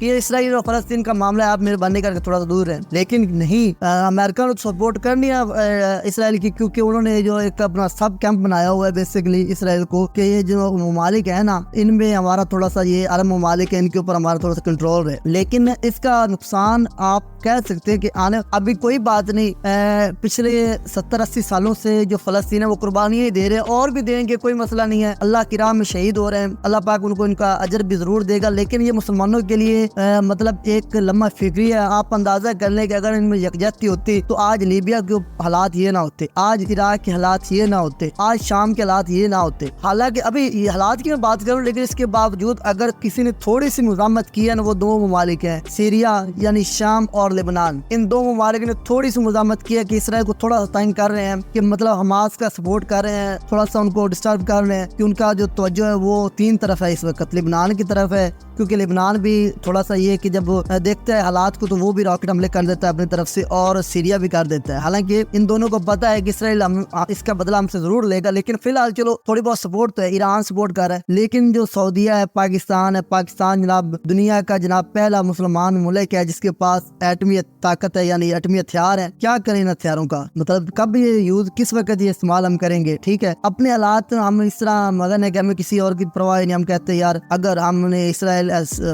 کہ یہ اسرائیل اور فلسطین کا معاملہ ہے, آپ مہربانی کر کے تھوڑا سا دور رہیں. لیکن نہیں, امریکہ نے سپورٹ کرنی ہے اسرائیل کی, کیونکہ انہوں نے جو ایک اپنا سب کیمپ بنایا ہوا ہے بیسیکلی اسرائیل کو, کہ یہ جو ممالک ہے نا, ان میں ہمارا تھوڑا سا, یہ عرب ممالک ہے, ان کے اوپر ہمارا تھوڑا سا کنٹرول ہے. لیکن اس کا نقصان آپ کہہ سکتے ہیں کہ آنے ابھی کوئی بات نہیں, پچھلے 70-80 سالوں سے جو فلسطین ہے وہ قربانیاں دے رہے ہیں, اور بھی دیں گے, کوئی مسئلہ نہیں ہے. اللہ کی راہ میں شہید ہو رہے ہیں, اللہ پاک ان کو ان کا اجر بھی ضرور دے گا. لیکن یہ مسلمانوں کے لیے مطلب ایک لمحہ فکری ہے. آپ اندازہ کر لیں کہ اگر ان میں یکجہتی ہوتی تو آج لیبیا کے حالات یہ نہ ہوتے, آج عراق کے حالات یہ نہ ہوتے, آج شام کے حالات یہ نہ ہوتے. حالانکہ ابھی یہ حالات کی میں بات کروں, لیکن اس کے باوجود اگر کسی نے تھوڑی سی مزاحمت کی ہے نا, وہ دو ممالک ہیں, سیریا یعنی شام اور لبنان. ان دو ممالک نے تھوڑی سی مزاحمت کی ہے کہ اسرائیل کو تھوڑا سا تنگ کر رہے ہیں, کہ مطلب حماس کا سپورٹ کر رہے ہیں, تھوڑا سا ان کو ڈسٹرب کر رہے ہیں, کہ ان کا جو توجہ ہے وہ تین طرف ہے اس وقت, لبنان کی طرف ہے, کیونکہ لبنان بھی تھوڑا سا یہ کہ جب دیکھتا ہے حالات کو تو وہ بھی راکٹ حملے کر دیتا ہے اپنی طرف سے, اور سیریا بھی کر دیتا ہے. حالانکہ ان دونوں کو پتا ہے کہ اسرائیل اس کا بدلہ ہم سے ضرور لے گا, لیکن فی الحال چلو تھوڑی بہت سپورٹ تو ہے, ایران سپورٹ کر رہا ہے. لیکن جو سعودیہ ہے, پاکستان ہے, پاکستان جناب دنیا کا جناب پہلا مسلمان ملک ہے جس کے پاس ایٹمی طاقت ہے, یعنی ایٹمی ہتھیار ہے. کیا کریں ان ہتھیاروں کا, مطلب کب یہ یوز, کس وقت یہ استعمال ہم کریں گے. ٹھیک ہے, اپنے حالات ہم اس طرح مگن ہے کہ ہمیں کسی اور کی پرواہ نہیں. ہم کہتے ہیں یار اگر ہم نے اسرائیل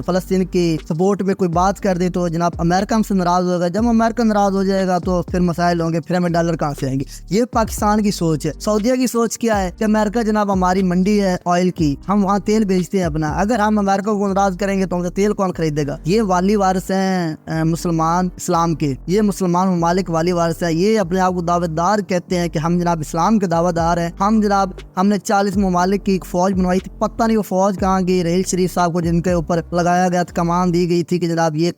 فلسطین کی سپورٹ میں کوئی بات کر دی تو جناب امریکہ ہم سے ناراض ہوگا, جب امریکہ ناراض ہو جائے گا تو پھر مسائل ہوں گے, پھر ہمیں ڈالر کہاں سے آئیں گے. یہ پاکستان کی سوچ ہے. سعودیہ کی سوچ کیا ہے کہ امریکہ جناب ہماری منڈی ہے آئل کی, ہم وہاں تیل بیچتے ہیں اپنا, اگر ہم امریکہ کو ناراض کریں گے تو ہم سے تیل کون خریدے گا. یہ والی وارث ہیں مسلمان اسلام کے, یہ مسلمان ممالک والی وارث ہیں. یہ اپنے آپ کو دعوت دار کہتے ہیں کہ ہم جناب اسلام کے دعوت دار ہیں. ہم نے 40 ممالک کی ایک فوج بنوائی تھی, پتہ نہیں وہ فوج کہاں گئی. رحیل شریف صاحب کو جن کے اوپر لگایا گیا تھا, کمان دی گئی تھی کہ جناب یہ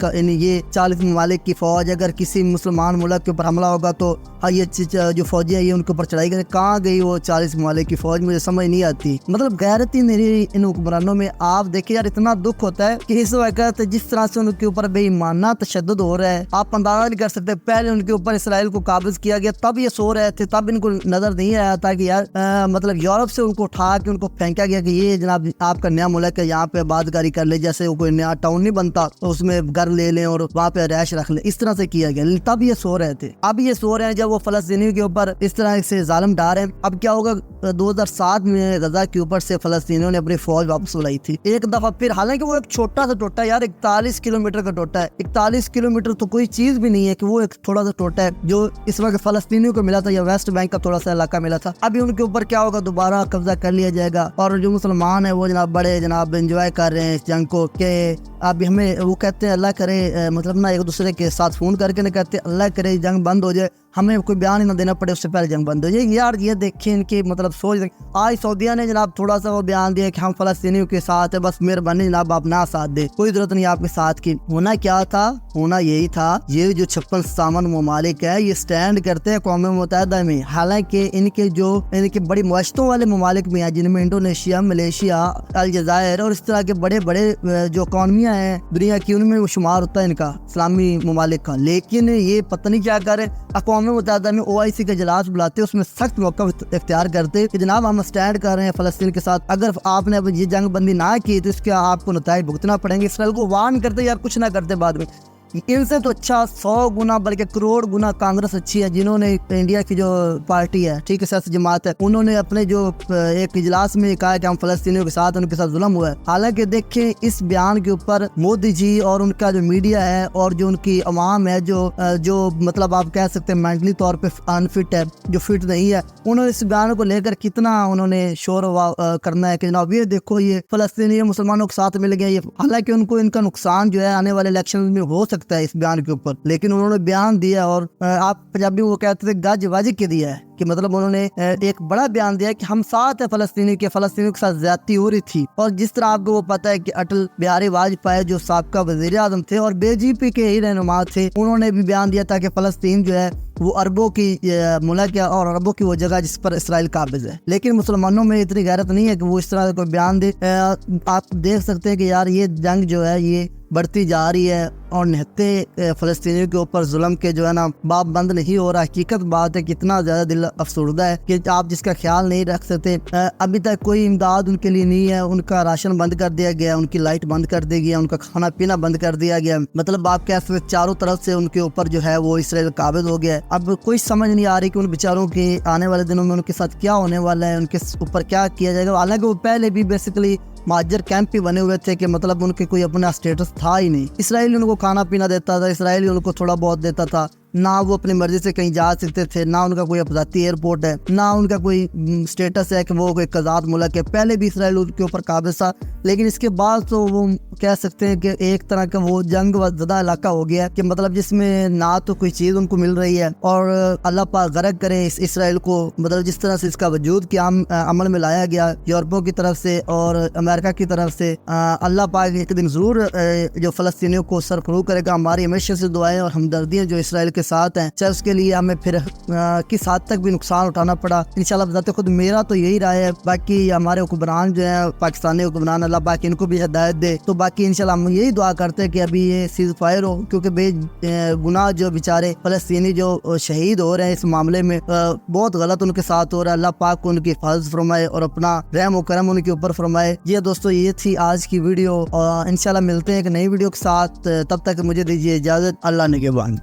40 ممالک کی فوج, اگر کسی مسلمان ملک کے اوپر حملہ ہوگا تو یہ جو فوجی ہیں یہ ان کے اوپر چڑھائی گئی. کہاں گئی وہ 40 ممالک کی فوج, مجھے سمجھ نہیں آتی. مطلب غیرتی نہیں ان حکمرانوں میں. آپ دیکھیں یار, اتنا دکھ ہوتا ہے کہ اس وقت جس طرح سے ان کے اوپر بے ایمانہ تشدد ہو رہا ہے, آپ اندازہ نہیں کر سکتے. پہلے ان کے اوپر اسرائیل کو قابض کیا گیا, تب یہ سو رہے تھے, تب ان کو نظر نہیں آیا تھا کہ یار مطلب یورپ سے ان کو اٹھا کے ان کو پھینکا گیا کہ یہ جناب آپ کا نیا ملک ہے, یہاں پہ آبادکاری کر لے, جیسے وہ کوئی نیا ٹاؤن نہیں بنتا تو اس میں گھر لے لیں اور وہاں پہ رہائش رکھ لیں. اس طرح سے کیا گیا, تب یہ سو رہے تھے. اب یہ سو رہے ہیں جب وہ فلسطینیوں کے اوپر اس طرح سے ظالم ڈھا رہے ہیں. اب کیا ہوگا, 2007 میں غزہ کے اوپر سے فلسطینیوں نے اپنی فوج واپس بلائی تھی ایک دفعہ پھر. حالانکہ وہ ایک چھوٹا سا ٹوٹا ہے یار, 41 کلومیٹر کا ٹوٹا ہے. 41 کلومیٹر تو کوئی چیز بھی نہیں ہے کہ وہ ایک تھوڑا سا ٹوٹا ہے جو اس وقت فلسطینیوں کو ملا تھا, یا ویسٹ بینک کا تھوڑا سا علاقہ ملا تھا. ابھی ان کے اوپر کیا ہوگا, دوبارہ قبضہ کر لیا جائے گا. اور جو مسلمان ہیں وہ جناب بڑے جناب انجوائے کر رہے ہیں اس جنگ کو, کہ اب ہمیں وہ کہتے ہیں اللہ کرے, مطلب نا ایک دوسرے کے ساتھ فون کر کے نہ کہتے ہیں اللہ کرے جنگ بند ہو جائے, ہمیں کوئی بیان ہی نہ دینا پڑے, اس سے پہلے جنگ بند ہو جائے. یار یہ دیکھیں ان کی مطلب سوچ. آج سعودیہ نے جناب تھوڑا سا وہ بیان دیا کہ ہم فلسطینیوں کے ساتھ ہیں, بس مہربانی جناب آپ نہ ساتھ دے, کوئی ضرورت نہیں آپ کے ساتھ کی. ہونا کیا تھا, ہونا یہی تھا, یہ جو 56 ممالک ہے یہ سٹینڈ کرتے ہیں اقوام متحدہ میں. حالانکہ ان کے بڑی معیشتوں والے ممالک میں ہیں, جن میں انڈونیشیا, ملیشیا, الجزائر اور اس طرح کے بڑے بڑے جو اکانومیاں ہیں دنیا کی, ان میں وہ شمار ہوتا ہے ان کا اسلامی ممالک کا. لیکن یہ پتہ نہیں کیا کرے, اقوام متحدہ میں OIC کا اجلاس بلاتے, اس میں سخت موقف اختیار کرتے کہ جناب ہم سٹینڈ کر رہے ہیں فلسطین کے ساتھ, اگر آپ نے یہ جنگ بندی نہ کی تو اس کے آپ کو نتائج بھگتنا پڑیں گے. اسرائیل کو وارن کرتے یار کچھ نہ کرتے بعد میں. ان سے تو اچھا 100 گنا بلکہ کروڑ گنا کانگریس اچھی ہے, جنہوں نے انڈیا کی جو پارٹی ہے, ٹھیک ہے, سیاسی جماعت ہے, انہوں نے اپنے جو ایک اجلاس میں کہا کہ ہم فلسطینیوں کے ساتھ, ان کے ساتھ ظلم ہوا ہے. حالانکہ دیکھیں اس بیان کے اوپر مودی جی اور ان کا جو میڈیا ہے اور جو ان کی عوام ہے جو مطلب آپ کہہ سکتے ہیں مینٹلی طور پہ انفٹ ہے, جو فٹ نہیں ہے, انہوں نے اس بیان کو لے کر کتنا انہوں نے شور کرنا ہے کہ جناب یہ دیکھو یہ فلسطینی مسلمانوں کے ساتھ مل گئے. حالانکہ ان کو ان کا نقصان جو ہے آنے والے الیکشن میں ہو سکتا ہے اس بیان کے اوپر, لیکن انہوں نے بیان دیا, اور آپ پنجابی وہ کہتے تھے گج واجب کے دیا ہے, کہ مطلب انہوں نے ایک بڑا بیان دیا کہ ہم ساتھ ہیں فلسطینیوں کے ساتھ زیادتی ہو رہی تھی. اور جس طرح آپ کو وہ پتہ ہے کہ اٹل بہاری واجپئی جو سابقہ وزیر اعظم تھے اور BJP کے ہی رہنما تھے, انہوں نے بھی بیان دیا تھا کہ فلسطین جو ہے وہ عربوں کی ملک ہے اور عربوں کی وہ جگہ جس پر اسرائیل قابض ہے. لیکن مسلمانوں میں اتنی غیرت نہیں ہے کہ وہ اس طرح کا کوئی بیان دے. آپ دیکھ سکتے ہیں کہ یار یہ جنگ جو ہے یہ بڑھتی جا رہی ہے اور نہتے فلسطینیوں کے اوپر ظلم کے جو ہے نا باب بند نہیں ہو رہا. حقیقت بات ہے کتنا زیادہ دل افسردہ ہے کہ آپ جس کا خیال نہیں رکھ سکتے. ابھی تک کوئی امداد ان کے لیے نہیں ہے. ان کا راشن بند کر دیا گیا, ان کی لائٹ بند کر دی گیا, ان کا کھانا پینا بند کر دیا گیا. مطلب آپ کہہ سکتے چاروں طرف سے ان کے اوپر جو ہے وہ اسرائیل قابض ہو گیا ہے. اب کوئی سمجھ نہیں آ رہی کہ ان بیچاروں کے آنے والے دنوں میں ان کے ساتھ کیا ہونے والا ہے, ان کے اوپر کیا کیا جائے گا. حالانکہ وہ پہلے بھی بیسیکلی مہاجر کیمپ بھی بنے ہوئے تھے کہ مطلب ان کے کوئی اپنا اسٹیٹس تھا ہی نہیں. اسرائیل ان کو کھانا پینا دیتا تھا, اسرائیل ان کو تھوڑا بہت دیتا تھا. نہ وہ اپنی مرضی سے کہیں جا سکتے تھے, نہ ان کا کوئی ذاتی ایئرپورٹ ہے, نہ ان کا کوئی اسٹیٹس ہے کہ وہ کوئی آزاد ملک ہے. پہلے بھی اسرائیل ان کے اوپر قابض تھا, لیکن اس کے بعد تو وہ کہہ سکتے ہیں کہ ایک طرح کا وہ جنگ زدہ علاقہ ہو گیا کہ مطلب جس میں نہ تو کوئی چیز ان کو مل رہی ہے, اور اللہ پاک غرق کرے اس اسرائیل کو. مطلب جس طرح سے اس کا وجود قیام عمل میں لایا گیا یورپوں کی طرف سے اور امریکہ کی طرف سے, اللہ پاک ایک دن ضرور جو فلسطینیوں کو سرخرو کرے گا. ہماری ہمیشہ سے دعائیں اور ہمدردیاں جو اسرائیل کے ساتھ ہیں, چاہے اس کے لیے ہمیں پھر کس حد تک بھی نقصان اٹھانا پڑا. انشاءاللہ بذات خود میرا تو یہی رائے ہے. باقی ہمارے حکمران جو ہیں پاکستانی حکمران, اللہ پاک ان کو بھی ہدایت دے. تو باقی انشاءاللہ ہم یہی دعا کرتے ہیں کہ ابھی یہ سیز فائر ہو, کیونکہ بے گناہ جو بیچارے فلسطینی جو شہید ہو رہے ہیں اس معاملے میں, بہت غلط ان کے ساتھ ہو رہا ہے. اللہ پاک کو ان کی حفاظت فرمائے اور اپنا رحم و کرم ان کے اوپر فرمائے. یہ دوستو یہ تھی آج کی ویڈیو, اور انشاءاللہ ملتے ہیں ایک نئی ویڈیو کے ساتھ. تب تک مجھے دیجیے اجازت. اللہ نگہبان.